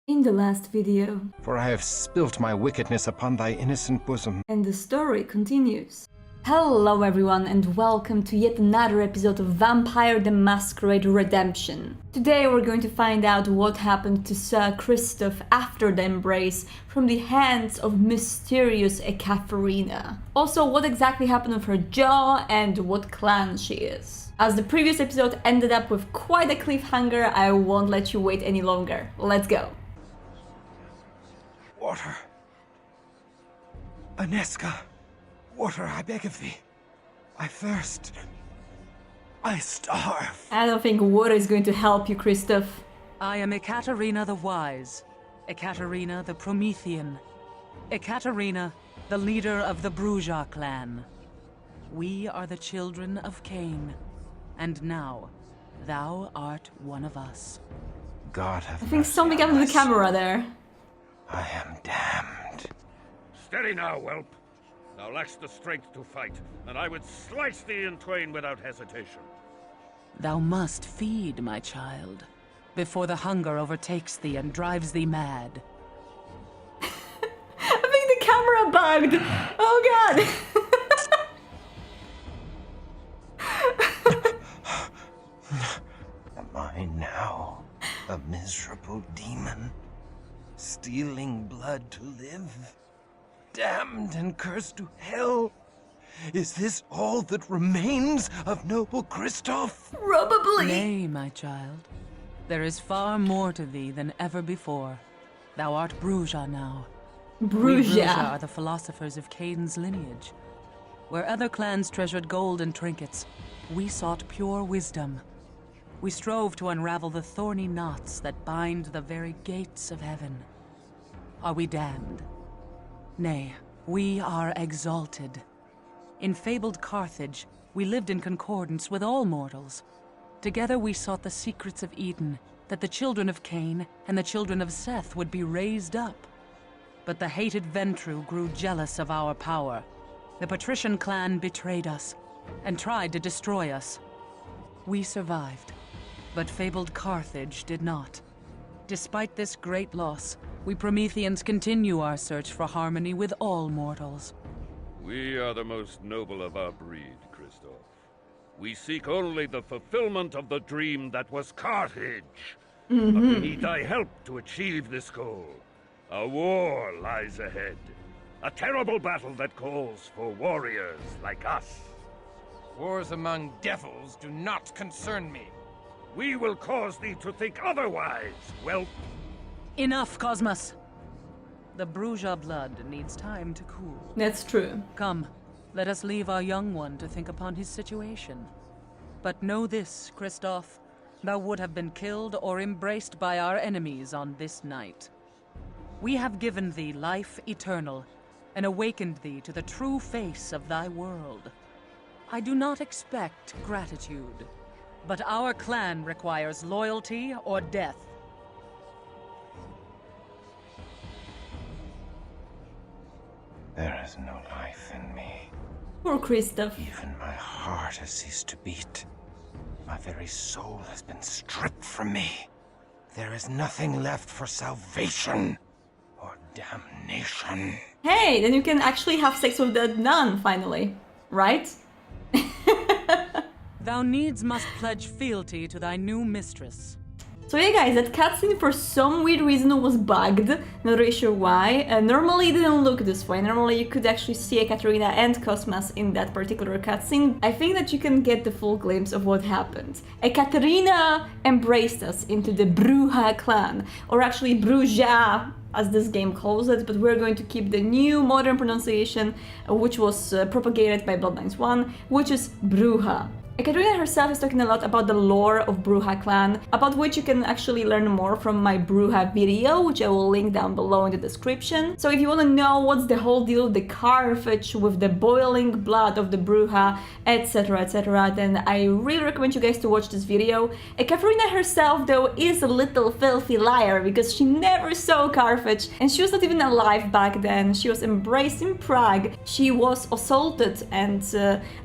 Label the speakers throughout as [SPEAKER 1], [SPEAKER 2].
[SPEAKER 1] In the last video.
[SPEAKER 2] For I have spilt my wickedness upon thy innocent bosom.
[SPEAKER 1] And the story continues. Hello everyone and welcome to yet another episode of Vampire the Masquerade Redemption. Today we're going to find out what happened to Sir Christoph after the embrace from the hands of mysterious Ekaterina. Also, what exactly happened with her jaw and what clan she is. As the previous episode ended up with quite a cliffhanger, I won't let you wait any longer. Let's go.
[SPEAKER 2] Water. Aneska. Water, I beg of thee. I thirst. I starve.
[SPEAKER 1] I don't think water is going to help you, Christoph.
[SPEAKER 3] I am Ekaterina the Wise, Ekaterina the Promethean, Ekaterina, the leader of the Brujah clan. We are the children of Cain, and now thou art one of us.
[SPEAKER 2] God have
[SPEAKER 1] I think something happened to the camera there.
[SPEAKER 2] I am damned.
[SPEAKER 4] Steady now, whelp. Thou lackst the strength to fight, and I would slice thee in twain without hesitation.
[SPEAKER 3] Thou must feed, my child, before the hunger overtakes thee and drives thee mad.
[SPEAKER 1] I think the camera bugged. Oh god.
[SPEAKER 2] Am I now a miserable demon? Stealing blood to live? Damned and cursed to hell? Is this all that remains of noble Christoph?
[SPEAKER 1] Probably.
[SPEAKER 3] Nay, my child. There is far more to thee than ever before. Thou art Brujah now. We Brujah are the philosophers of Cain's lineage. Where other clans treasured gold and trinkets, we sought pure wisdom. We strove to unravel the thorny knots that bind the very gates of heaven. Are we damned? Nay, we are exalted. In fabled Carthage, we lived in concordance with all mortals. Together we sought the secrets of Eden, that the children of Cain and the children of Seth would be raised up. But the hated Ventru grew jealous of our power. The patrician clan betrayed us and tried to destroy us. We survived, but fabled Carthage did not. Despite this great loss, we Prometheans continue our search for harmony with all mortals.
[SPEAKER 4] We are the most noble of our breed, Christoph. We seek only the fulfillment of the dream that was Carthage. But we need thy help to achieve this goal. A war lies ahead. A terrible battle that calls for warriors like us.
[SPEAKER 5] Wars among devils do not concern me.
[SPEAKER 4] We will cause thee to think otherwise, whelp.
[SPEAKER 3] Enough, Cosmos! The Brujah blood needs time to cool.
[SPEAKER 1] That's true.
[SPEAKER 3] Come, let us leave our young one to think upon his situation. But know this, Christoph, thou would have been killed or embraced by our enemies on this night. We have given thee life eternal, and awakened thee to the true face of thy world. I do not expect gratitude, but our clan requires loyalty or death.
[SPEAKER 2] There is no life in me.
[SPEAKER 1] Poor Christoph.
[SPEAKER 2] Even my heart has ceased to beat. My very soul has been stripped from me. There is nothing left for salvation or damnation.
[SPEAKER 1] Hey, then you can actually have sex with that nun, finally. Right?
[SPEAKER 3] Thou needs must pledge fealty to thy new mistress.
[SPEAKER 1] So yeah guys, that cutscene for some weird reason was bugged, not really sure why. Normally it didn't look this way, normally you could actually see Ekaterina and Cosmos in that particular cutscene. I think that you can get the full glimpse of what happened. Ekaterina embraced us into the Brujah clan, or actually Brujah as this game calls it, but we're going to keep the new modern pronunciation which was propagated by Bloodlines 1, which is Brujah. Ekaterina herself is talking a lot about the lore of Brujah clan, about which you can actually learn more from my Brujah video, which I will link down below in the description. So if you want to know what's the whole deal with the Carthage, with the boiling blood of the Brujah, etc, then I really recommend you guys to watch this video. Ekaterina herself though is a little filthy liar, because she never saw Carthage, and she was not even alive back then. She was embraced in Prague, she was assaulted and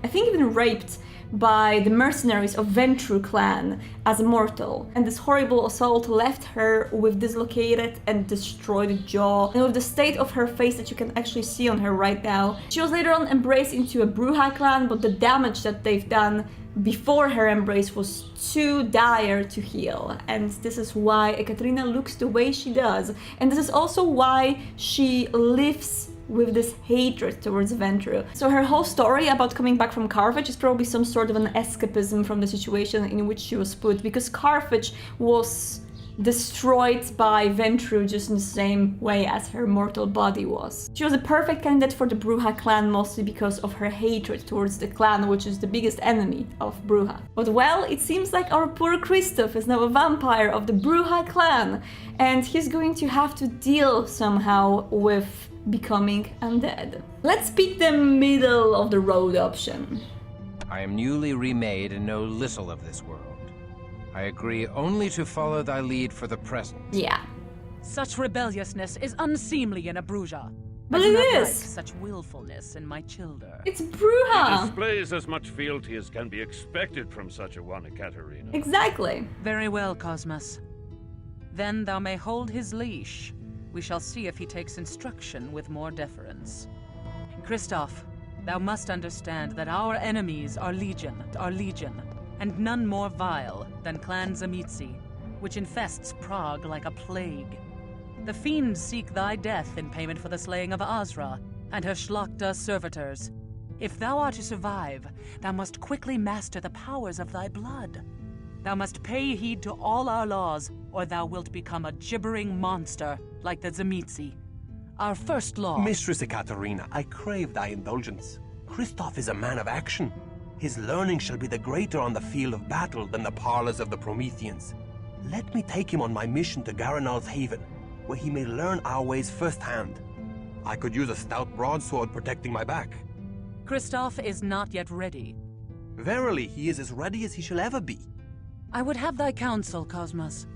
[SPEAKER 1] I think even raped by the mercenaries of Ventru clan as a mortal. And this horrible assault left her with dislocated and destroyed jaw, and with the state of her face that you can actually see on her right now. She was later on embraced into a Brujah clan, but the damage that they've done before her embrace was too dire to heal, and this is why Ekaterina looks the way she does, and this is also why she lives with this hatred towards Ventru. So her whole story about coming back from Carthage is probably some sort of an escapism from the situation in which she was put, because Carthage was destroyed by Ventru just in the same way as her mortal body was. She was a perfect candidate for the Brujah clan, mostly because of her hatred towards the clan, which is the biggest enemy of Brujah. But well, it seems like our poor Christoph is now a vampire of the Brujah clan, and he's going to have to deal somehow with becoming undead. Let's pick the middle of the road option.
[SPEAKER 5] I am newly remade and know little of this world. I agree only to follow thy lead for the present.
[SPEAKER 1] Yeah.
[SPEAKER 3] Such rebelliousness is unseemly in a Brujah.
[SPEAKER 1] But
[SPEAKER 3] I do
[SPEAKER 1] it
[SPEAKER 3] not
[SPEAKER 1] is.
[SPEAKER 3] like such willfulness in my children.
[SPEAKER 1] It's
[SPEAKER 4] He
[SPEAKER 1] Brujah!
[SPEAKER 4] displays as much fealty as can be expected from such a one, Ekaterina.
[SPEAKER 1] Exactly.
[SPEAKER 3] Very well, Cosmas. Then thou may hold his leash. We shall see if he takes instruction with more deference. Christoph, thou must understand that our enemies are legion, and none more vile than Clan Zamitzi, which infests Prague like a plague. The fiends seek thy death in payment for the slaying of Azra and her Shlachta servitors. If thou art to survive, thou must quickly master the powers of thy blood. Thou must pay heed to all our laws, or thou wilt become a gibbering monster like the Zamitzi. Our first law...
[SPEAKER 6] Mistress Ekaterina, I crave thy indulgence. Christoph is a man of action. His learning shall be the greater on the field of battle than the parlors of the Prometheans. Let me take him on my mission to Garanal's Haven, where he may learn our ways firsthand. I could use a stout broadsword protecting my back.
[SPEAKER 3] Christoph is not yet ready.
[SPEAKER 6] Verily, he is as ready as he shall ever be.
[SPEAKER 3] I would have thy counsel, Cosmas.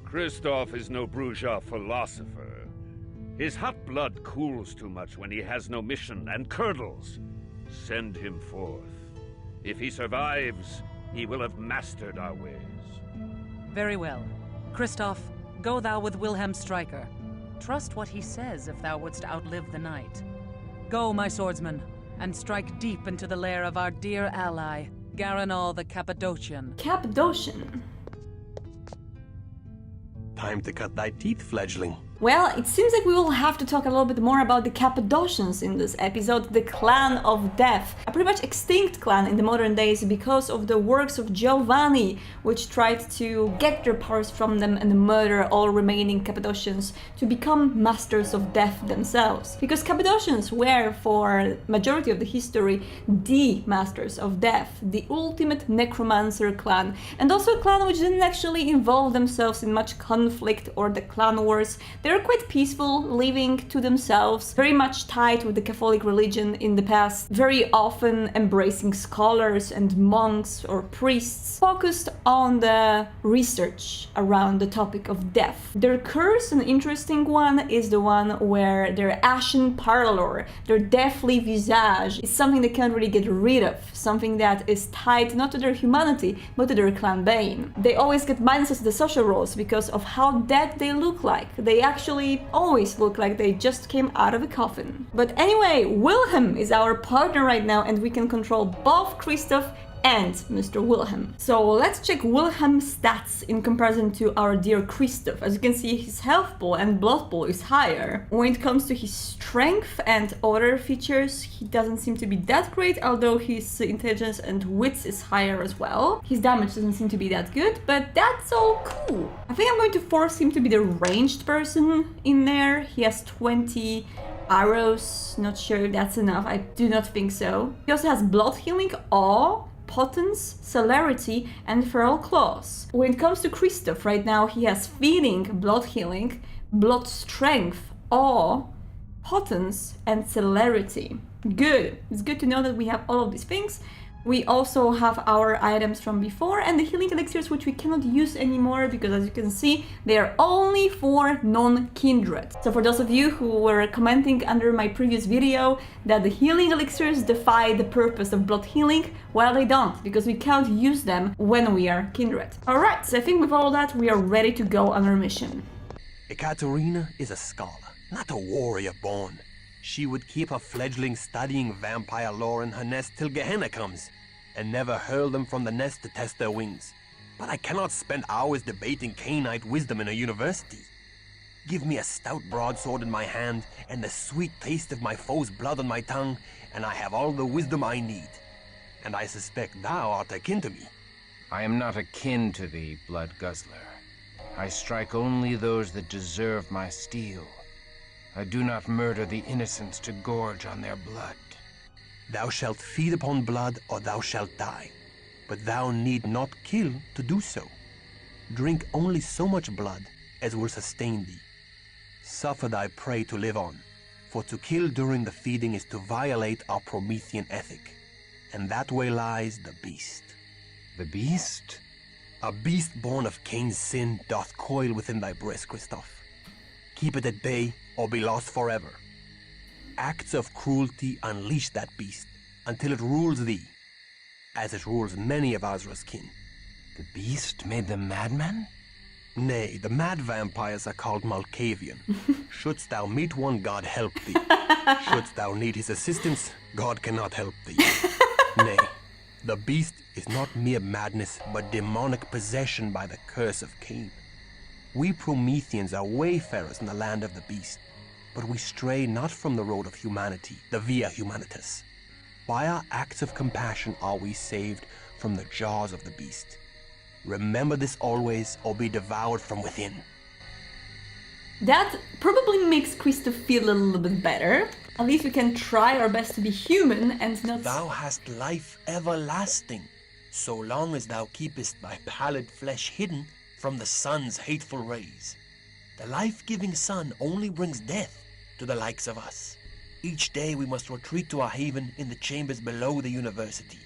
[SPEAKER 4] Christoph is no Brujah philosopher. His hot blood cools too much when he has no mission and curdles. Send him forth. If he survives, he will have mastered our ways.
[SPEAKER 3] Very well. Christoph, go thou with Wilhelm Stryker. Trust what he says if thou wouldst outlive the night. Go, my swordsman, and strike deep into the lair of our dear ally, Garanal the Cappadocian.
[SPEAKER 1] Cappadocian.
[SPEAKER 6] Time to cut thy teeth, fledgling.
[SPEAKER 1] Well, it seems like we will have to talk a little bit more about the Cappadocians in this episode, the Clan of Death. A pretty much extinct clan in the modern days because of the works of Giovanni, which tried to get their powers from them and murder all remaining Cappadocians to become masters of death themselves. Because Cappadocians were, for majority of the history, the masters of death, the ultimate necromancer clan, and also a clan which didn't actually involve themselves in much conflict or the clan wars. They were quite peaceful, living to themselves, very much tied with the Catholic religion in the past, very often embracing scholars and monks or priests, focused on the research around the topic of death. Their curse, an interesting one, is the one where their ashen parlor, their deathly visage, is something they can't really get rid of, something that is tied not to their humanity, but to their clan bane. They always get minuses to the social rolls because of how dead they look like. They actually always look like they just came out of a coffin. But anyway, Wilhelm is our partner right now, and we can control both Christoph and Mr. Wilhelm. So let's check Wilhelm's stats in comparison to our dear Christoph. As you can see, his health pool and blood pool is higher. When it comes to his strength and other features, he doesn't seem to be that great, although his intelligence and wits is higher as well. His damage doesn't seem to be that good, but that's all cool. I think I'm going to force him to be the ranged person in there. He has 20 arrows, not sure if that's enough, I do not think so. He also has blood healing, awe, potence, celerity, and feral claws. When it comes to Christoph, right now he has feeding, blood healing, blood strength, awe, potence, and celerity. Good. It's good to know that we have all of these things. We also have our items from before and the healing elixirs, which we cannot use anymore because, as you can see, they are only for non-kindred. So for those of you who were commenting under my previous video that the healing elixirs defy the purpose of blood healing, well, they don't, because we can't use them when we are kindred. Alright, so I think with all that, we are ready to go on our mission.
[SPEAKER 6] Ekaterina is a scholar, not a warrior born. She would keep her fledgling studying vampire lore in her nest till Gehenna comes, and never hurl them from the nest to test their wings. But I cannot spend hours debating Cainite wisdom in a university. Give me a stout broadsword in my hand, and the sweet taste of my foe's blood on my tongue, and I have all the wisdom I need. And I suspect thou art akin to me.
[SPEAKER 5] I am not akin to thee, blood guzzler. I strike only those that deserve my steel. I do not murder the innocents to gorge on their blood.
[SPEAKER 6] Thou shalt feed upon blood, or thou shalt die. But thou need not kill to do so. Drink only so much blood as will sustain thee. Suffer thy prey to live on, for to kill during the feeding is to violate our Promethean ethic. And that way lies the beast.
[SPEAKER 5] The beast?
[SPEAKER 6] A beast born of Cain's sin doth coil within thy breast, Christoph. Keep it at bay, or be lost forever. Acts of cruelty unleash that beast until it rules thee, as it rules many of Azra's kin.
[SPEAKER 5] The beast made them madmen?
[SPEAKER 6] Nay, the mad vampires are called Malkavian. Shouldst thou meet one, God help thee. Shouldst thou need his assistance, God cannot help thee. Nay, the beast is not mere madness, but demonic possession by the curse of Cain. We Prometheans are wayfarers in the land of the beast, but we stray not from the road of humanity, the via humanitas. By our acts of compassion are we saved from the jaws of the beast. Remember this always, or be devoured from within.
[SPEAKER 1] That probably makes Christoph feel a little bit better. At least we can try our best to be human and not...
[SPEAKER 7] Thou hast life everlasting, so long as thou keepest thy pallid flesh hidden from the sun's hateful rays. The life-giving sun only brings death to the likes of us. Each day we must retreat to our haven in the chambers below the university.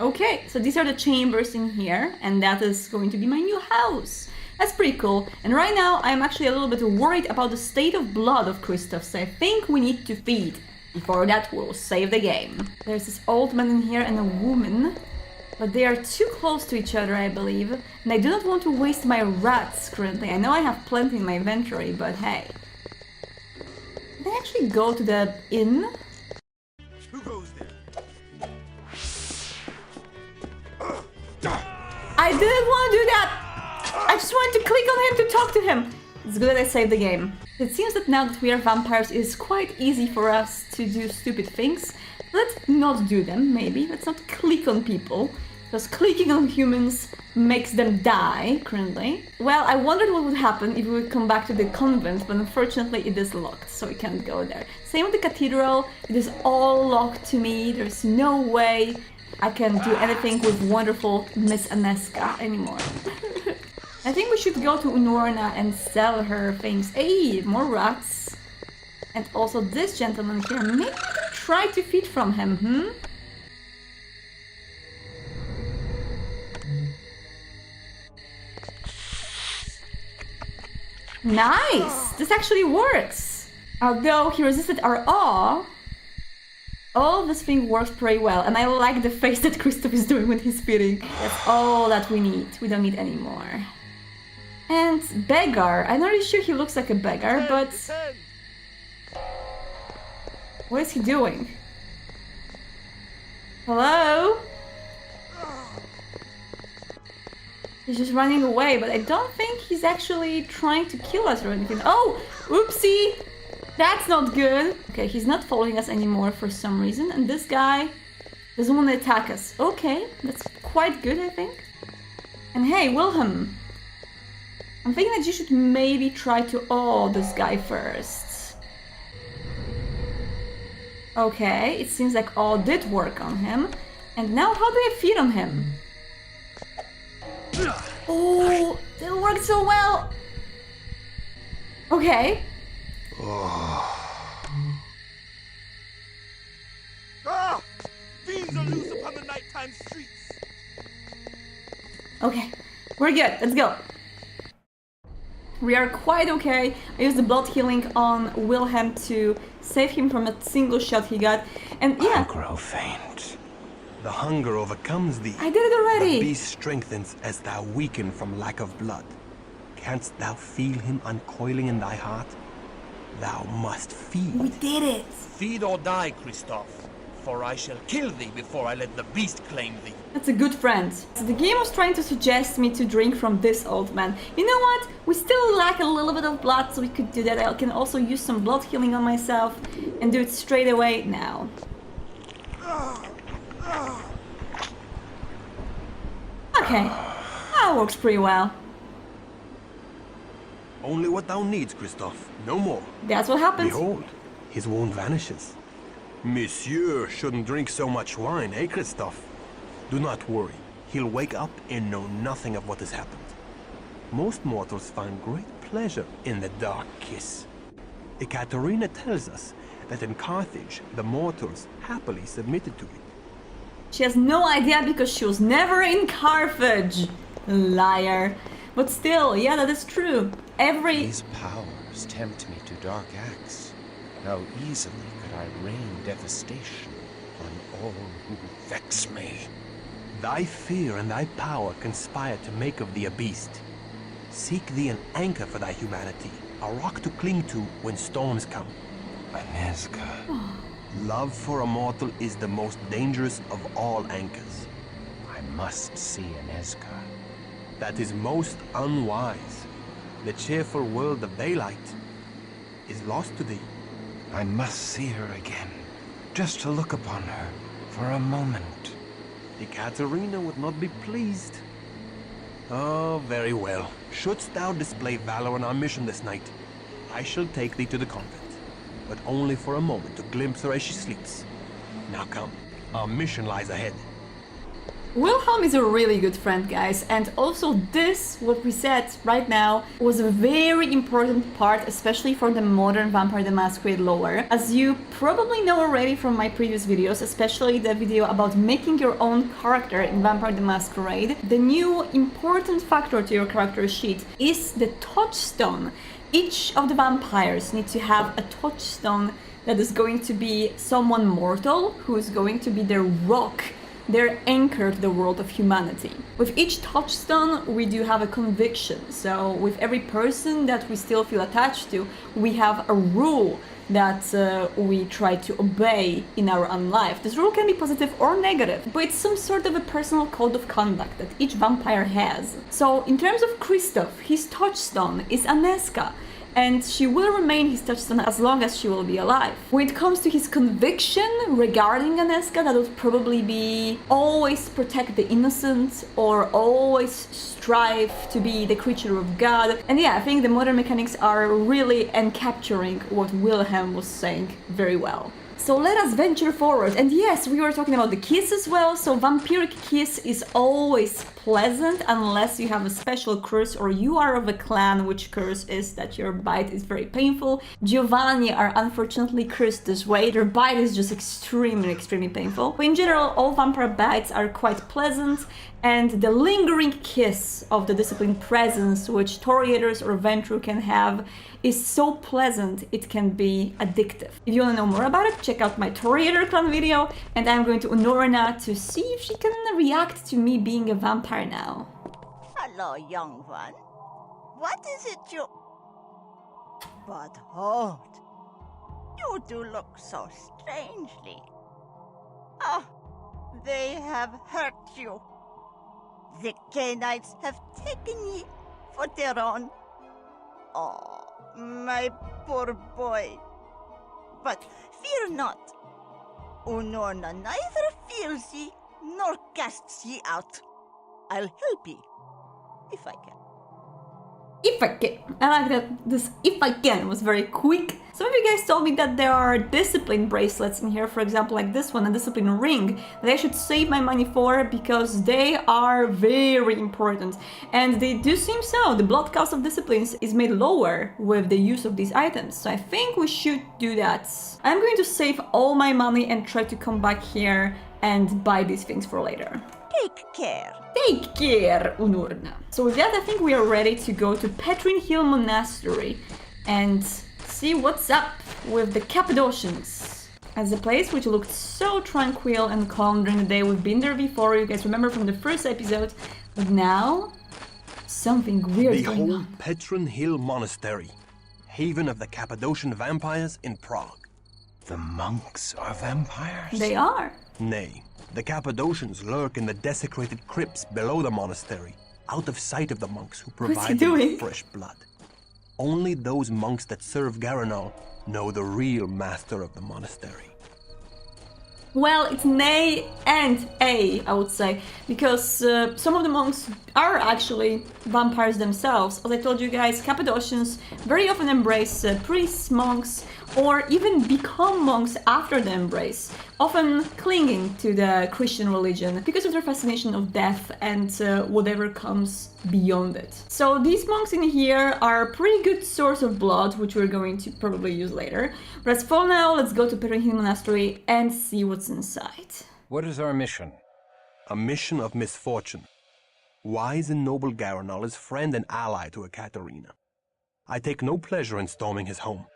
[SPEAKER 1] Okay, so these are the chambers in here, and that is going to be my new house. That's pretty cool. And right now I'm actually a little bit worried about the state of blood of Christoph, so I think we need to feed. Before that, we'll save the game. There's this old man in here and a woman, but they are too close to each other, I believe. And I do not want to waste my rats currently. I know I have plenty in my inventory, but hey. Can I actually go to the inn?
[SPEAKER 7] Who goes there?
[SPEAKER 1] I didn't want to do that! I just wanted to click on him to talk to him! It's good that I saved the game. It seems that now that we are vampires, it is quite easy for us to do stupid things. Let's not do them, maybe. Let's not click on people, because clicking on humans makes them die, currently. Well, I wondered what would happen if we would come back to the convent, but unfortunately it is locked, so we can't go there. Same with the cathedral, it is all locked to me, there's no way I can do anything with wonderful Miss Aneska anymore. I think we should go to Unorna and sell her things. Hey, more rats. And also this gentleman here, maybe we can try to feed from him, Nice! This actually works! Although he resisted our awe, all this thing works pretty well, and I like the face that Christoph is doing when he's feeding. That's all that we need. We don't need any more. And beggar. I'm not really sure he looks like a beggar, but... What is he doing? Hello? He's just running away, but I don't think he's actually trying to kill us or anything. Oh! Oopsie! That's not good! Okay, he's not following us anymore for some reason, and this guy doesn't want to attack us. Okay, that's quite good, I think. And hey, Wilhelm! I'm thinking that you should maybe try to awe this guy first. Okay, it seems like awe did work on him. And now how do I feed on him? Oh, that worked so well! Okay.
[SPEAKER 7] Ah! Fiends are loose Valentine's streets.
[SPEAKER 1] Okay, we're good. Let's go. We are quite okay. I used the blood healing on Wilhelm to save him from a single shot he got. And yeah,
[SPEAKER 5] I grow faint.
[SPEAKER 6] The hunger overcomes thee.
[SPEAKER 1] I did it already.
[SPEAKER 6] The beast strengthens as thou weaken from lack of blood. Canst thou feel him uncoiling in thy heart? Thou must feed.
[SPEAKER 1] We did it.
[SPEAKER 7] Feed or die, Christoph, for I shall kill thee before I let the beast claim thee.
[SPEAKER 1] That's a good friend. So the game was trying to suggest me to drink from this old man. You know what? We still lack a little bit of blood, so we could do that. I can also use some blood healing on myself and do it straight away now. Okay, that works pretty well.
[SPEAKER 6] Only what thou needs, Christoph. No more.
[SPEAKER 1] That's what happens.
[SPEAKER 6] Behold, his wound vanishes. Monsieur shouldn't drink so much wine, eh, Christoph? Do not worry. He'll wake up and know nothing of what has happened. Most mortals find great pleasure in the dark kiss. Ekaterina tells us that in Carthage, the mortals happily submitted to it.
[SPEAKER 1] She has no idea because she was never in Carthage. Liar. But still, yeah, that is true.
[SPEAKER 5] These powers tempt me to dark acts. How easily could I rain devastation on all who vex me.
[SPEAKER 6] Thy fear and thy power conspire to make of thee a beast. Seek thee an anchor for thy humanity, a rock to cling to when storms come.
[SPEAKER 5] Anezka.
[SPEAKER 6] Love for a mortal is the most dangerous of all anchors.
[SPEAKER 5] I must see Anezka.
[SPEAKER 6] That is most unwise. The cheerful world of daylight is lost to thee.
[SPEAKER 5] I must see her again, just to look upon her for a moment.
[SPEAKER 6] Ekaterina would not be pleased. Oh, very well. Shouldst thou display valor on our mission this night, I shall take thee to the convent, but only for a moment to glimpse her as she sleeps. Now come, our mission lies ahead.
[SPEAKER 1] Wilhelm is a really good friend, guys, and also this, what we said right now, was a very important part, especially for the modern Vampire the Masquerade lore. As you probably know already from my previous videos, especially the video about making your own character in Vampire the Masquerade, the new important factor to your character sheet is the touchstone. Each of the vampires need to have a touchstone that is going to be someone mortal, who is going to be their rock, their anchor to the world of humanity. With each touchstone, we do have a conviction. So with every person that we still feel attached to, we have a rule that we try to obey in our own life. This rule can be positive or negative, but it's some sort of a personal code of conduct that each vampire has. So in terms of Christoph, his touchstone is Anezka, and she will remain his touchstone as long as she will be alive. When it comes to his conviction regarding Anezka, that would probably be always protect the innocent or always strive to be the creature of God. And yeah, I think the modern mechanics are really encapturing what Wilhelm was saying very well. So let us venture forward. And yes, we were talking about the kiss as well. So vampiric kiss is always pleasant unless you have a special curse or you are of a clan which curse is that your bite is very painful. Giovanni are unfortunately cursed this way. Their bite is just extremely painful. But in general, all vampire bites are quite pleasant, and the lingering kiss of the disciplined presence which Toriators or Ventru can have is so pleasant it can be addictive. If you want to know more about it, check out my Toriator clan video, and I'm going to Honorina to see if she can react to me being a vampire now.
[SPEAKER 8] Hello, young one. What is it you... But hold. You do look so strangely. Ah, they have hurt you. The Canaanites have taken ye for their own. Oh, my poor boy. But fear not. Unorna neither fears ye nor casts ye out. I'll help ye, if I can.
[SPEAKER 1] If I can. I like that this if I can was very quick. Some of you guys told me that there are discipline bracelets in here, for example like this one, a discipline ring, that I should save my money for because they are very important. And they do seem so. The blood cost of disciplines is made lower with the use of these items. So I think we should do that. I'm going to save all my money and try to come back here and buy these things for later.
[SPEAKER 8] Take care.
[SPEAKER 1] Take care, Unurna. So with that, I think we are ready to go to Petrin Hill Monastery and see what's up with the Cappadocians. As a place which looked so tranquil and calm during the day. We've been there before, you guys remember from the first episode, but now something weird is going on.
[SPEAKER 6] Behold Petrin Hill Monastery, haven of the Cappadocian vampires in Prague.
[SPEAKER 5] The monks are vampires?
[SPEAKER 1] They are.
[SPEAKER 6] Nay, the Cappadocians lurk in the desecrated crypts below the monastery, out of sight of the monks who
[SPEAKER 1] What's he
[SPEAKER 6] provide them
[SPEAKER 1] doing?
[SPEAKER 6] with fresh blood. Only those monks that serve Garanal know the real master of the monastery.
[SPEAKER 1] Well, it's nay and a, I would say, because some of the monks are actually vampires themselves. As I told you guys, Cappadocians very often embrace priests, monks, or even become monks after the embrace, often clinging to the Christian religion because of their fascination of death and whatever comes beyond it. So these monks in here are a pretty good source of blood, which we're going to probably use later. But as for now, let's go to Petrin Hill Monastery and see what's inside.
[SPEAKER 5] What is our mission?
[SPEAKER 6] A mission of misfortune. Wise and noble Garanal is friend and ally to Ekaterina. I take no pleasure in storming his home,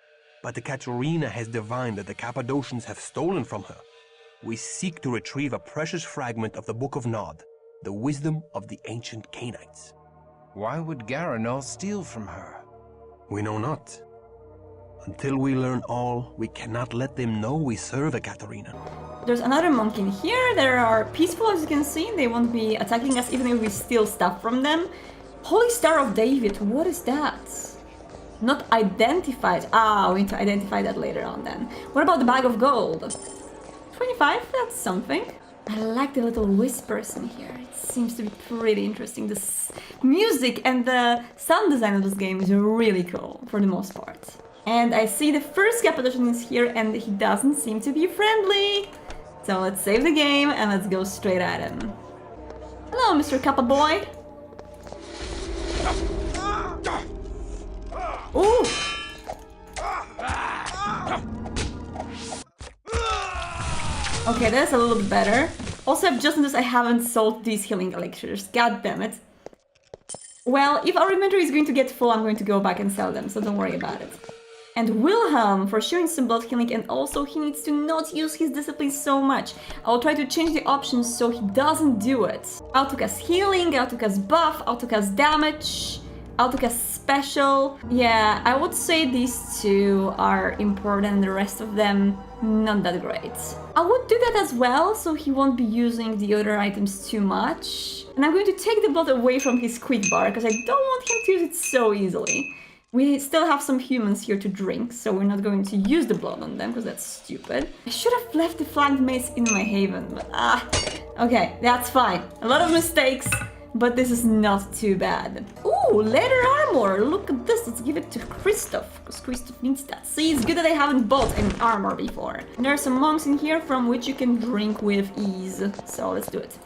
[SPEAKER 6] but Ekaterina has divined that the Cappadocians have stolen from her. We seek to retrieve a precious fragment of the Book of Nod, the wisdom of the ancient Canaanites.
[SPEAKER 5] Why would Garanal steal from her?
[SPEAKER 6] We know not. Until we learn all, we cannot let them know we serve Ekaterina.
[SPEAKER 1] There's another monk in here. They are peaceful, as you can see. They won't be attacking us even if we steal stuff from them. Holy Star of David, what is that? Not identified. Ah, we need to identify that later on then. What about the bag of gold? 25, that's something. I like the little whispers in here. It seems to be pretty interesting. The music and the sound design of this game is really cool, for the most part. And I see the first Cappadocian is here and he doesn't seem to be friendly. So let's save the game and let's go straight at him. Hello, Mr. Kappabois. Ooh! Okay, that's a little bit better. Also, I've just noticed I haven't sold these healing elixirs. God damn it. Well, if our inventory is going to get full, I'm going to go back and sell them, so don't worry about it. And Wilhelm for sharing some blood healing, and also he needs to not use his discipline so much. I'll try to change the options so he doesn't do it. Autocast healing, autocast buff, autocast damage, autocast special. Yeah, I would say these two are important and the rest of them not that great. I would do that as well, so he won't be using the other items too much. And I'm going to take the blood away from his quick bar, because I don't want him to use it so easily. We still have some humans here to drink, so we're not going to use the blood on them, because that's stupid. I should have left the flanked mace in my haven, but okay, that's fine. A lot of mistakes, but this is not too bad. Ooh, leather armor! Look at this, let's give it to Christoph, because Christoph needs that. See, it's good that I haven't bought any armor before. And there are some monks in here from which you can drink with ease, so let's do it.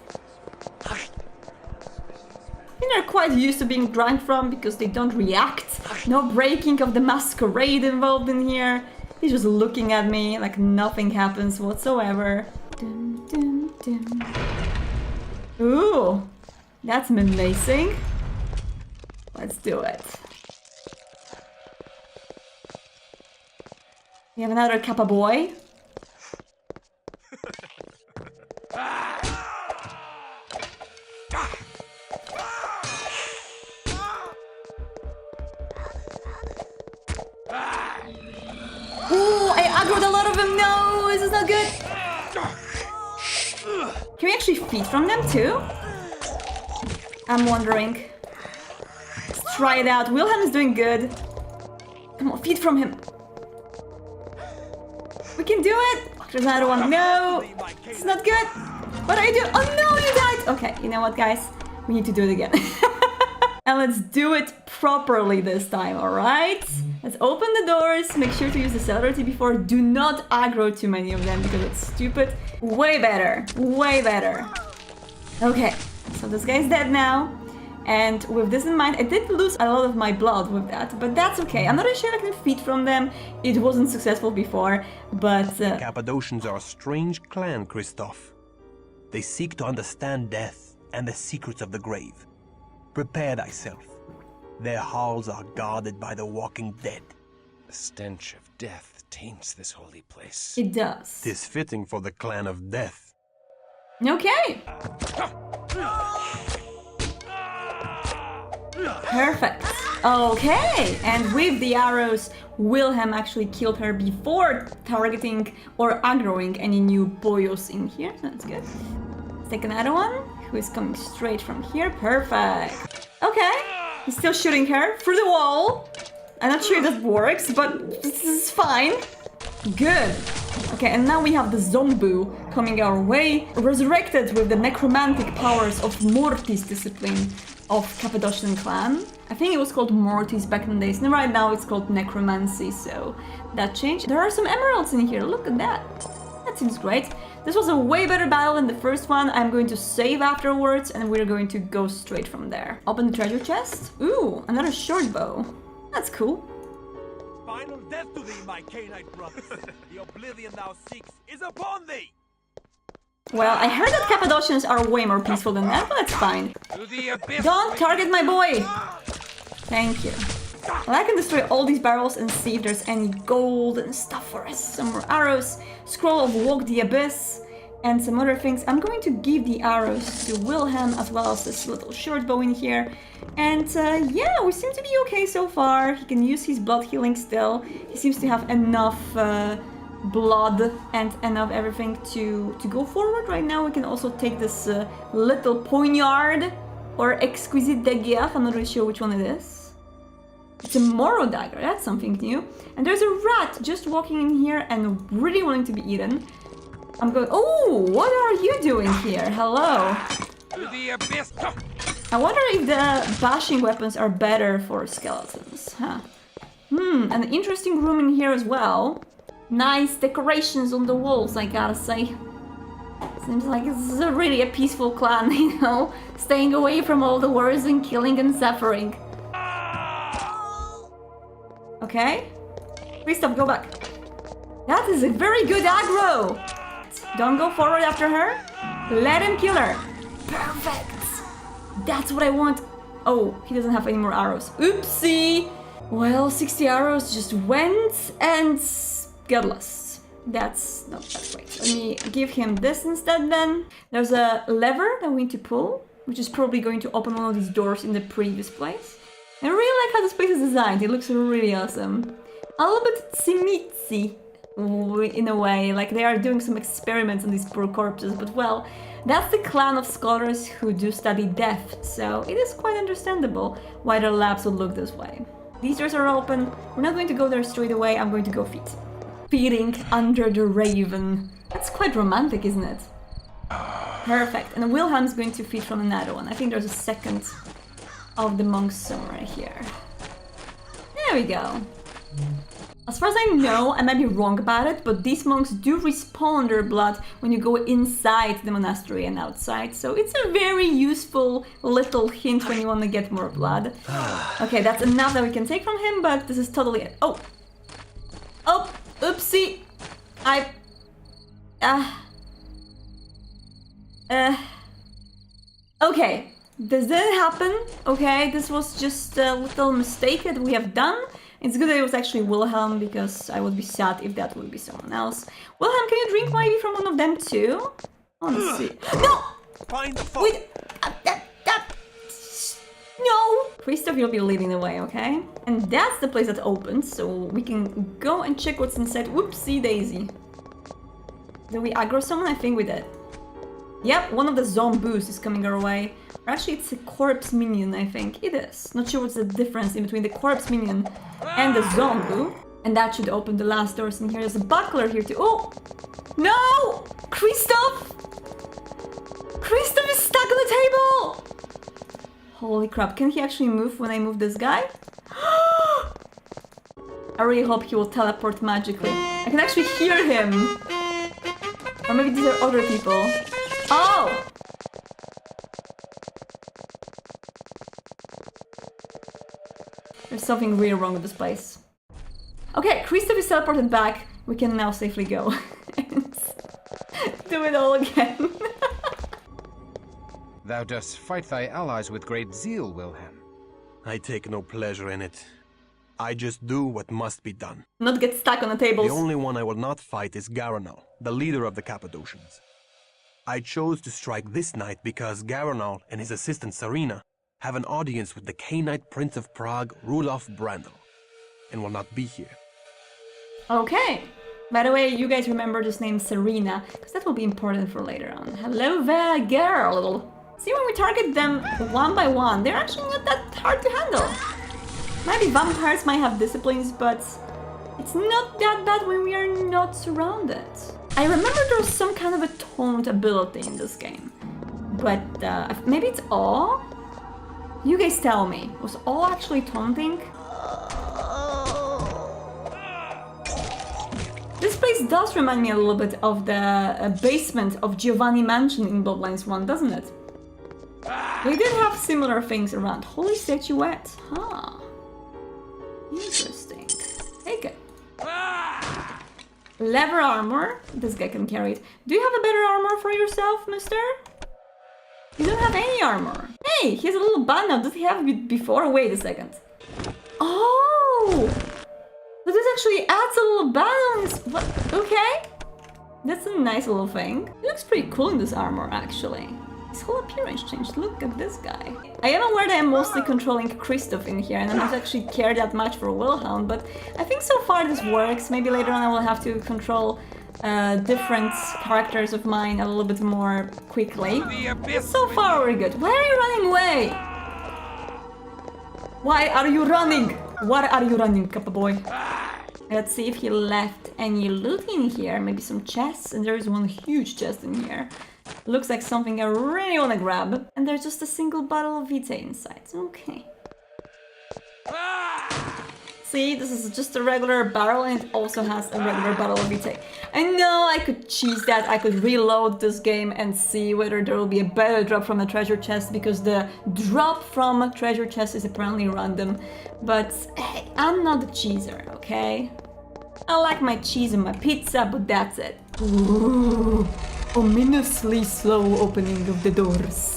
[SPEAKER 1] They're quite used to being drunk from because they don't react. No breaking of the Masquerade involved in here. He's just looking at me like nothing happens whatsoever. Dun, dun, dun. Ooh, that's amazing. Let's do it. We have another Kappabois. Ooh, I aggroed a lot of them. No, this is not good. Can we actually feed from them too? I'm wondering. Let's try it out. Wilhelm is doing good. Come on, feed from him. We can do it. There's another one. No, it's not good. What do I do? Oh no, you died. Okay, you know what, guys? We need to do it again. And let's do it properly this time, alright? Let's open the doors, make sure to use the celerity before. Do not aggro too many of them because it's stupid. Way better, way better. Okay, so this guy's dead now. And with this in mind, I did lose a lot of my blood with that, but that's okay. I'm not really sure I can feed from them. It wasn't successful before, but...
[SPEAKER 6] Cappadocians are a strange clan, Christoph. They seek to understand death and the secrets of the grave. Prepare thyself. Their halls are guarded by the walking dead.
[SPEAKER 5] The stench of death taints this holy place.
[SPEAKER 1] It does.
[SPEAKER 6] 'Tis fitting for the clan of death.
[SPEAKER 1] Okay. Perfect. Okay, and with the arrows, Wilhelm actually killed her before targeting or aggroing any new boyos in here. That's good. Let's take another one, who is coming straight from here. Perfect. Okay, he's still shooting her through the wall. I'm not sure if that works, but this is fine. Good. Okay, and now we have the Zombu coming our way, resurrected with the necromantic powers of Mortis discipline of Cappadocian clan. I think it was called Mortis back in the days, and right now it's called Necromancy, so that changed. There are some emeralds in here, look at that. That seems great. This was a way better battle than the first one. I'm going to save afterwards, and we're going to go straight from there. Open the treasure chest. Ooh, another short bow. That's cool.
[SPEAKER 9] Final death to thee, my Canaanite brothers. The oblivion thou seekst is upon thee.
[SPEAKER 1] Well, I heard that Cappadocians are way more peaceful than that, but that's fine. Don't target my boy! Thank you. Well, I can destroy all these barrels and see if there's any gold and stuff for us. Some more arrows, scroll of Walk the Abyss, and some other things. I'm going to give the arrows to Wilhelm as well as this little short bow in here. And yeah, we seem to be okay so far. He can use his blood healing still. He seems to have enough blood and enough everything to go forward. Right now we can also take this little poignard or exquisite dagger. I'm not really sure which one it is. It's a Moro dagger, that's something new. And there's a rat just walking in here and really wanting to be eaten. I'm going, oh, what are you doing here? Hello. I wonder if the bashing weapons are better for skeletons, huh? An interesting room in here as well. Nice decorations on the walls, I gotta say. Seems like this is really a peaceful clan, you know? Staying away from all the wars and killing and suffering. Okay. Please stop, go back. That is a very good aggro! Don't go forward after her. Let him kill her. Perfect! That's what I want. Oh, he doesn't have any more arrows. Oopsie! Well, 60 arrows just went and got lost. That's not that great. Let me give him this instead then. There's a lever that we need to pull, which is probably going to open one of these doors in the previous place. I really like how this place is designed. It looks really awesome. A little bit Simitsi in a way, like they are doing some experiments on these poor corpses, but well, that's the clan of scholars who do study death, so it is quite understandable why their labs would look this way. These doors are open. We're not going to go there straight away. I'm going to go feed. Feeding under the raven. That's quite romantic, isn't it? Perfect. And Wilhelm's going to feed from another one. I think there's a second of the monks somewhere here. There we go. As far as I know, I might be wrong about it, but these monks do respawn their blood when you go inside the monastery and outside, so it's a very useful little hint when you want to get more blood. Okay, that's enough that we can take from him, but this is totally it. Oh! Oh! Oopsie! Okay, this didn't happen, okay? This was just a little mistake that we have done. It's good that it was actually Wilhelm, because I would be sad if that would be someone else. Wilhelm, can you drink maybe from one of them too? Let's see. No!
[SPEAKER 9] Find the phone.
[SPEAKER 1] Wait! No! Christoph, you'll be leading the way, okay? And that's the place that opens, so we can go and check what's inside. Whoopsie daisy. Did we aggro someone? I think we did. Yep, one of the zombies is coming our way. Or actually, it's a corpse minion, I think. It is. Not sure what's the difference in between the corpse minion and the zombie. And that should open the last doors in here. There's a buckler here too. Oh! No! Christoph! Christoph is stuck on the table! Holy crap, can he actually move when I move this guy? I really hope he will teleport magically. I can actually hear him. Or maybe these are other people. Oh! There's something really wrong with this place. Okay, Christoph is teleported back. We can now safely go and do it all again.
[SPEAKER 5] Thou dost fight thy allies with great zeal, Wilhelm.
[SPEAKER 6] I take no pleasure in it. I just do what must be done.
[SPEAKER 1] Not get stuck on the tables.
[SPEAKER 6] The only one I will not fight is Garanal, the leader of the Cappadocians. I chose to strike this night because Garanal and his assistant Serena have an audience with the Cainite Prince of Prague, Rudolf Brandl, and will not be here.
[SPEAKER 1] Okay. By the way, you guys remember this name Serena, because that will be important for later on. Hello there, girl! See, when we target them one by one, they're actually not that hard to handle. Maybe vampires might have disciplines, but it's not that bad when we are not surrounded. I remember there was some kind of a taunt ability in this game, but maybe it's awe? You guys tell me, was awe actually taunting? This place does remind me a little bit of the basement of Giovanni Mansion in Bloodlines 1, doesn't it? They did have similar things around. Holy statuette, huh? Interesting. Take it. Leather armor. This guy can carry it. Do you have a better armor for yourself, mister? You don't have any armor. Hey, he has a little band. Does he have it before? Wait a second. Oh! But this actually adds a little balance. What? Okay. That's a nice little thing. He looks pretty cool in this armor, actually. His whole appearance changed. Look at this guy. I am aware that I'm mostly controlling Christoph in here and I don't actually care that much for Wilhelm, but I think so far this works. Maybe later on I will have to control different characters of mine a little bit more quickly. But so far we're good. Why are you running away? Why are you running? What are you running, Kappabois? Let's see if he left any loot in here. Maybe some chests, and there is one huge chest in here. Looks like something I really want to grab. And there's just a single bottle of Vitae inside. Okay. See, this is just a regular barrel and it also has a regular bottle of Vitae. I know I could cheese that, I could reload this game and see whether there will be a better drop from a treasure chest, because the drop from a treasure chest is apparently random. But hey, I'm not a cheeser, okay? I like my cheese and my pizza, but that's it. Ooh, ominously slow opening of the doors.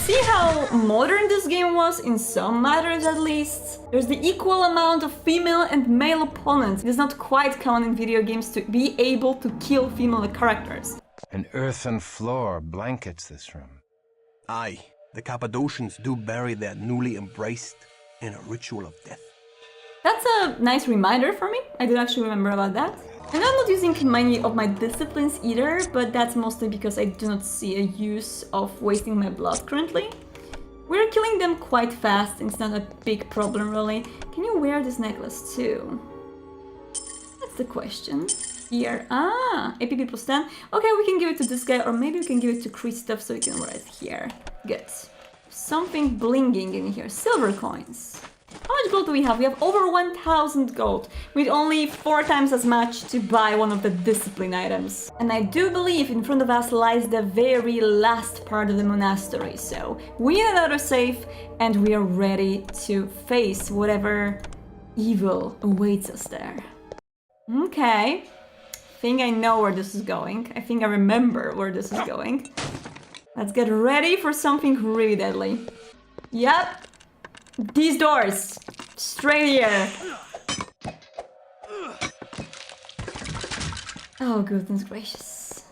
[SPEAKER 1] See how modern this game was, in some matters at least? There's the equal amount of female and male opponents. It is not quite common in video games to be able to kill female characters.
[SPEAKER 5] An earthen floor blankets this room.
[SPEAKER 6] Aye, the Cappadocians do bury their newly embraced in a ritual of death.
[SPEAKER 1] That's a nice reminder for me. I did actually remember about that. And I'm not using many of my disciplines either, but that's mostly because I do not see a use of wasting my blood currently. We're killing them quite fast, it's not a big problem really. Can you wear this necklace too? That's the question. Here, AP plus 10. Okay, we can give it to this guy, or maybe we can give it to Christoph so we can wear it here. Good. Something blinging in here. Silver coins. How much gold do we have? We have over 1000 gold, with only 4 times as much to buy one of the discipline items. And I do believe in front of us lies the very last part of the monastery, so we need another save and we are ready to face whatever evil awaits us there. Okay, I think I know where this is going. I think I remember where this is going. Let's get ready for something really deadly. Yep. These doors! Straight here! Oh, goodness gracious.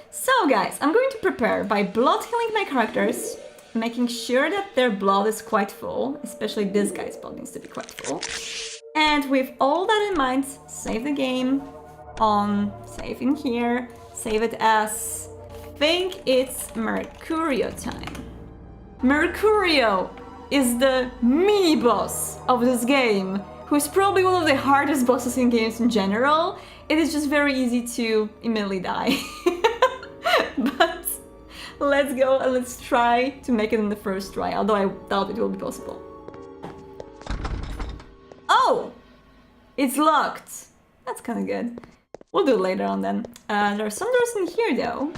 [SPEAKER 1] So guys, I'm going to prepare by blood healing my characters, making sure that their blood is quite full, especially this guy's blood needs to be quite full. And with all that in mind, save the game on, save in here, save it as... I think it's Mercurio time. Mercurio is the mini-boss of this game, who is probably one of the hardest bosses in games in general. It is just very easy to immediately die. But let's go and let's try to make it in the first try, although I doubt it will be possible. Oh! It's locked. That's kind of good. We'll do it later on then. There are some doors in here though.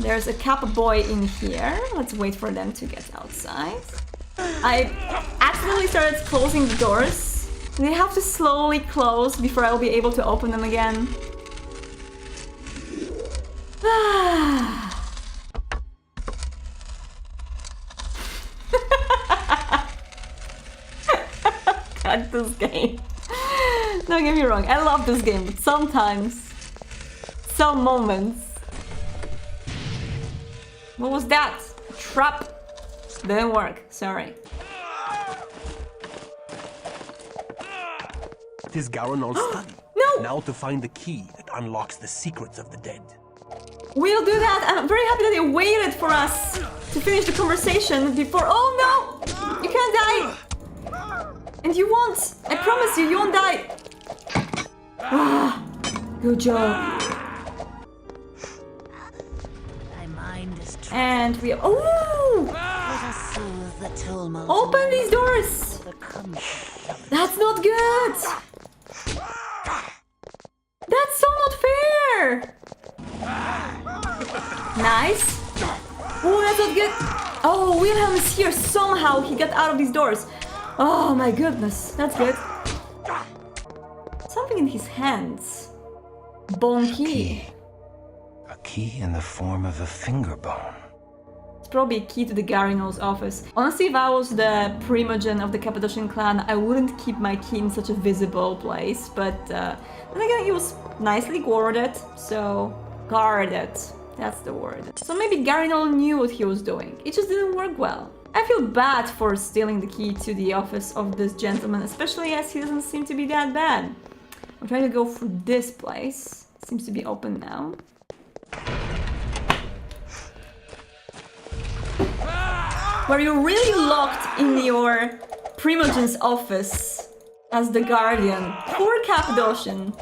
[SPEAKER 1] There's a Kappabois in here. Let's wait for them to get outside. I accidentally started closing the doors. They have to slowly close before I'll be able to open them again. God, this game. Don't get me wrong, I love this game, but sometimes, some moments. What was that? A trap? Didn't work, sorry.
[SPEAKER 6] It is Garanol's study.
[SPEAKER 1] No!
[SPEAKER 6] Now to find the key that unlocks the secrets of the dead.
[SPEAKER 1] We'll do that. I'm very happy that they waited for us to finish the conversation before. Oh no! You can't die! And you won't! I promise you, you won't die! Ah, good job.
[SPEAKER 10] My mind is
[SPEAKER 1] And we. Oh!
[SPEAKER 10] Let us soothe the tumult.
[SPEAKER 1] Open these doors!
[SPEAKER 10] The comfort.
[SPEAKER 1] That's not good! That's so not fair! Nice. Oh, that's not good. Oh, Wilhelm is here somehow. He got out of these doors. Oh my goodness, that's good. Something in his hands. Bone key.
[SPEAKER 5] A key in the form of a finger bone.
[SPEAKER 1] It's probably a key to the Garinol's office. Honestly, if I was the primogen of the Cappadocian clan, I wouldn't keep my key in such a visible place. But then again, he was nicely guarded, so guarded. That's the word. So maybe Garinol knew what he was doing. It just didn't work well. I feel bad for stealing the key to the office of this gentleman, especially as he doesn't seem to be that bad. I'm trying to go through this place. It seems to be open now. Were you really locked in your primogen's office as the guardian? Poor Cappadocian.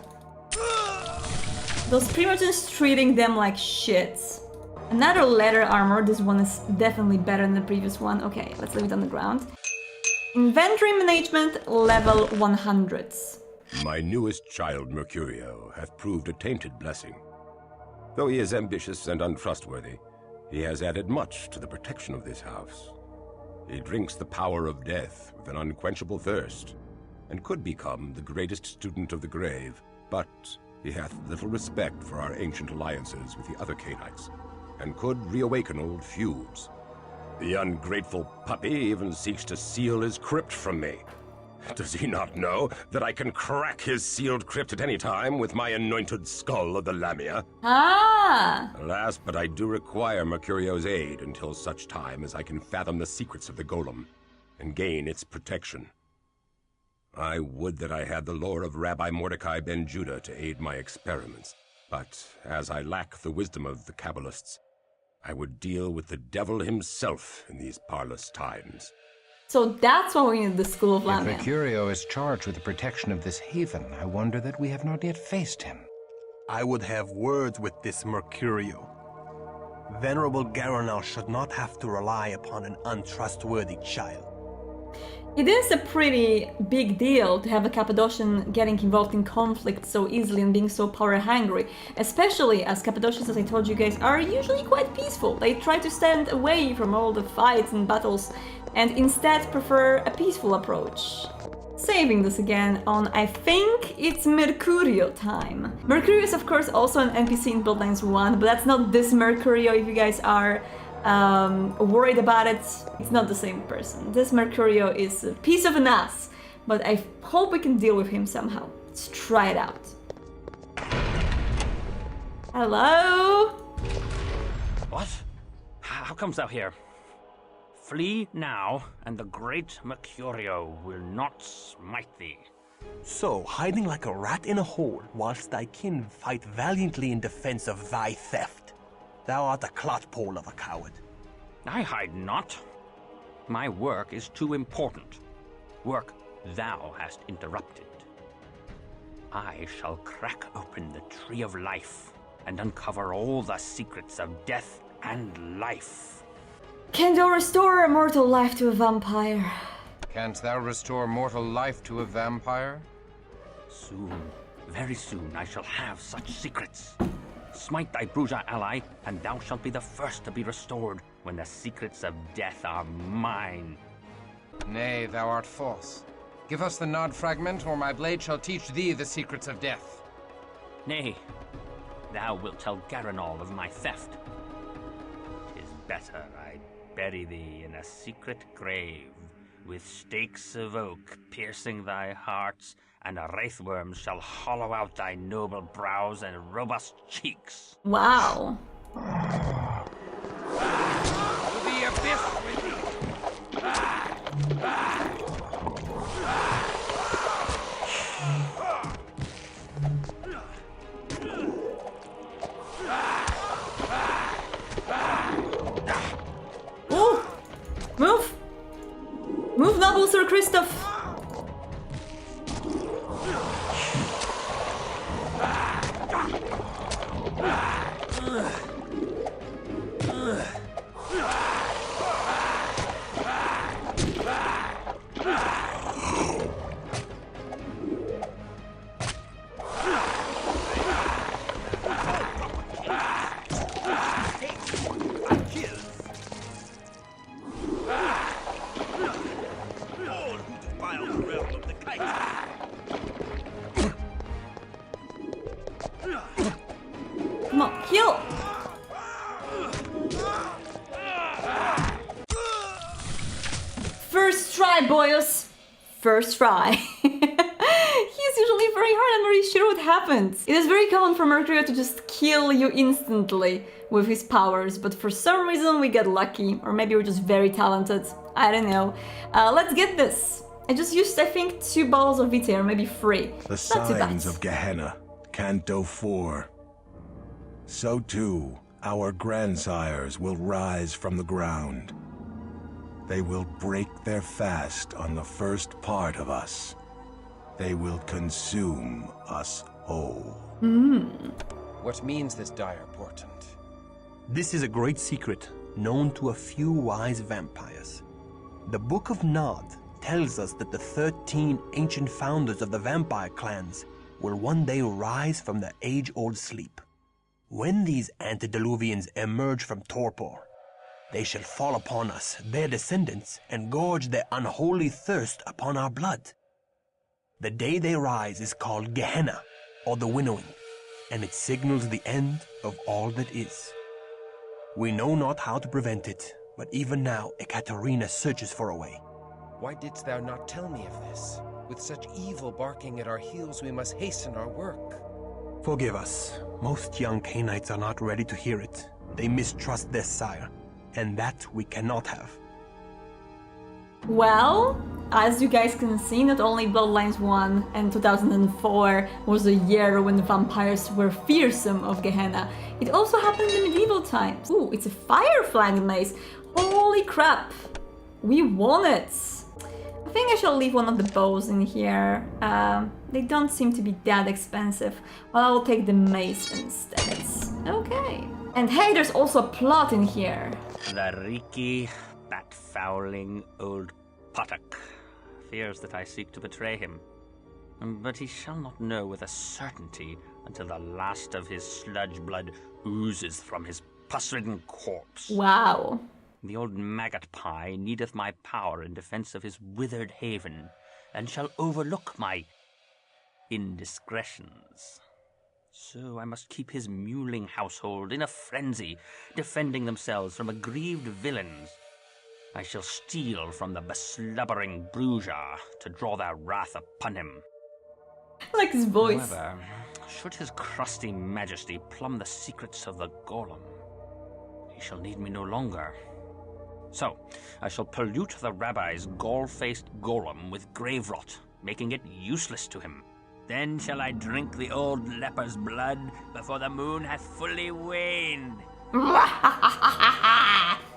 [SPEAKER 1] Those primogens treating them like shit. Another leather armor. This one is definitely better than the previous one. Okay, let's leave it on the ground. Inventory management level 100.
[SPEAKER 11] My newest child, Mercurio, hath proved a tainted blessing. Though he is ambitious and untrustworthy, he has added much to the protection of this house. He drinks the power of death with an unquenchable thirst, and could become the greatest student of the grave, but he hath little respect for our ancient alliances with the other Cainites, and could reawaken old feuds. The ungrateful puppy even seeks to seal his crypt from me. Does he not know that I can crack his sealed crypt at any time with my anointed skull of the Lamia?
[SPEAKER 1] Ah!
[SPEAKER 11] Alas, but I do require Mercurio's aid until such time as I can fathom the secrets of the golem and gain its protection. I would that I had the lore of Rabbi Mordecai ben Judah to aid my experiments, but as I lack the wisdom of the Kabbalists, I would deal with the devil himself in these parlous times.
[SPEAKER 1] So that's why we need the School of
[SPEAKER 5] If
[SPEAKER 1] Lamia.
[SPEAKER 5] Mercurio is charged with the protection of this haven, I wonder that we have not yet faced him.
[SPEAKER 6] I would have words with this Mercurio. Venerable Garanol should not have to rely upon an untrustworthy child.
[SPEAKER 1] It is a pretty big deal to have a Cappadocian getting involved in conflict so easily and being so power-hungry, especially as Cappadocians, as I told you guys, are usually quite peaceful. They try to stand away from all the fights and battles and instead prefer a peaceful approach. Saving this again on, I think it's Mercurio time. Mercurio is of course also an NPC in Bloodlines 1, but that's not this Mercurio if you guys are worried about it. It's not the same person. This Mercurio is a piece of an ass, but I hope we can deal with him somehow. Let's try it out. Hello?
[SPEAKER 12] What? How comes thou here? Flee now, and the great Mercurio will not smite thee.
[SPEAKER 6] So, hiding like a rat in a hole, whilst thy kin fight valiantly in defense of thy theft. Thou art a clotpole of a coward.
[SPEAKER 12] I hide not. My work is too important. Work thou hast interrupted. I shall crack open the tree of life and uncover all the secrets of death and life.
[SPEAKER 1] Can thou restore mortal life to a vampire?
[SPEAKER 5] Canst thou restore mortal life to a vampire?
[SPEAKER 12] Soon, very soon, I shall have such secrets. Smite thy Brujah ally, and thou shalt be the first to be restored when the secrets of death are mine.
[SPEAKER 5] Nay, thou art false. Give us the nod fragment, or my blade shall teach thee the secrets of death.
[SPEAKER 12] Nay, thou wilt tell Garanol of my theft. 'Tis better I bury thee in a secret grave, with stakes of oak piercing thy hearts, and wraithworms shall hollow out thy noble brows and robust cheeks.
[SPEAKER 1] Wow.
[SPEAKER 4] To the abyss with thee!
[SPEAKER 1] Oh! Move! Move, noble Sir Christoph! Come on, kill! First try, boys! First try. He's usually very hard, I'm not really sure what happens. It is very common for Mercurio to just kill you instantly with his powers, but for some reason we get lucky, or maybe we're just very talented. I don't know. Let's get this. I just used, I think, 2 bottles of Vitae, or maybe 3.
[SPEAKER 13] The signs of Gehenna, Canto 4. So too, our grandsires will rise from the ground. They will break their fast on the first part of us. They will consume us whole.
[SPEAKER 5] What means this dire portent?
[SPEAKER 6] This is a great secret known to a few wise vampires. The Book of Nod tells us that the 13 ancient founders of the vampire clans will one day rise from their age-old sleep. When these antediluvians emerge from torpor, they shall fall upon us, their descendants, and gorge their unholy thirst upon our blood. The day they rise is called Gehenna, or the winnowing, and it signals the end of all that is. We know not how to prevent it, but even now Ekaterina searches for a way.
[SPEAKER 5] Why didst thou not tell me of this? With such evil barking at our heels, we must hasten our work.
[SPEAKER 6] Forgive us. Most young Cainites are not ready to hear it. They mistrust their sire, and that we cannot have.
[SPEAKER 1] Well, as you guys can see, not only Bloodlines 1 and 2004 was a year when the vampires were fearsome of Gehenna, it also happened in medieval times. Ooh, it's a fire flag mace. Holy crap! We won it! I think I shall leave one of the bows in here. They don't seem to be that expensive. Well, I will take the mace instead. Okay. And hey, there's also a plot in here.
[SPEAKER 12] The reeky, bat-fouling old Potok fears that I seek to betray him. But he shall not know with a certainty until the last of his sludge blood oozes from his pus-ridden corpse.
[SPEAKER 1] Wow.
[SPEAKER 12] The old maggot pie needeth my power in defense of his withered haven, and shall overlook my indiscretions. So I must keep his mewling household in a frenzy, defending themselves from aggrieved villains. I shall steal from the beslubbering Brujah to draw their wrath upon him.
[SPEAKER 1] I like his voice.
[SPEAKER 12] However, should his crusty majesty plumb the secrets of the golem, he shall need me no longer. So, I shall pollute the rabbi's gall-faced golem with grave rot, making it useless to him. Then shall I drink the old leper's blood before the moon hath fully waned.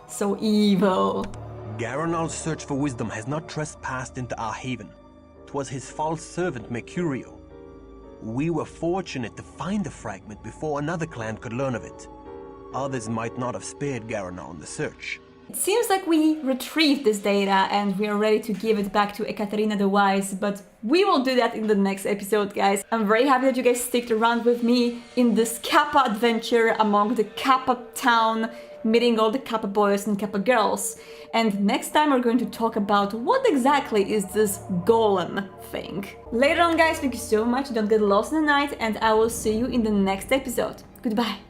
[SPEAKER 1] So evil.
[SPEAKER 6] Garanol's search for wisdom has not trespassed into our haven. 'Twas his false servant Mercurio. We were fortunate to find the fragment before another clan could learn of it. Others might not have spared Garanol in the search.
[SPEAKER 1] It seems like we retrieved this data and we are ready to give it back to Ekaterina the Wise, but we will do that in the next episode, guys. I'm very happy that you guys sticked around with me in this Kappa adventure among the Kappa town, meeting all the Kappa boys and Kappa girls. And next time we're going to talk about what exactly is this golem thing. Later on, guys, thank you so much, don't get lost in the night, and I will see you in the next episode. Goodbye.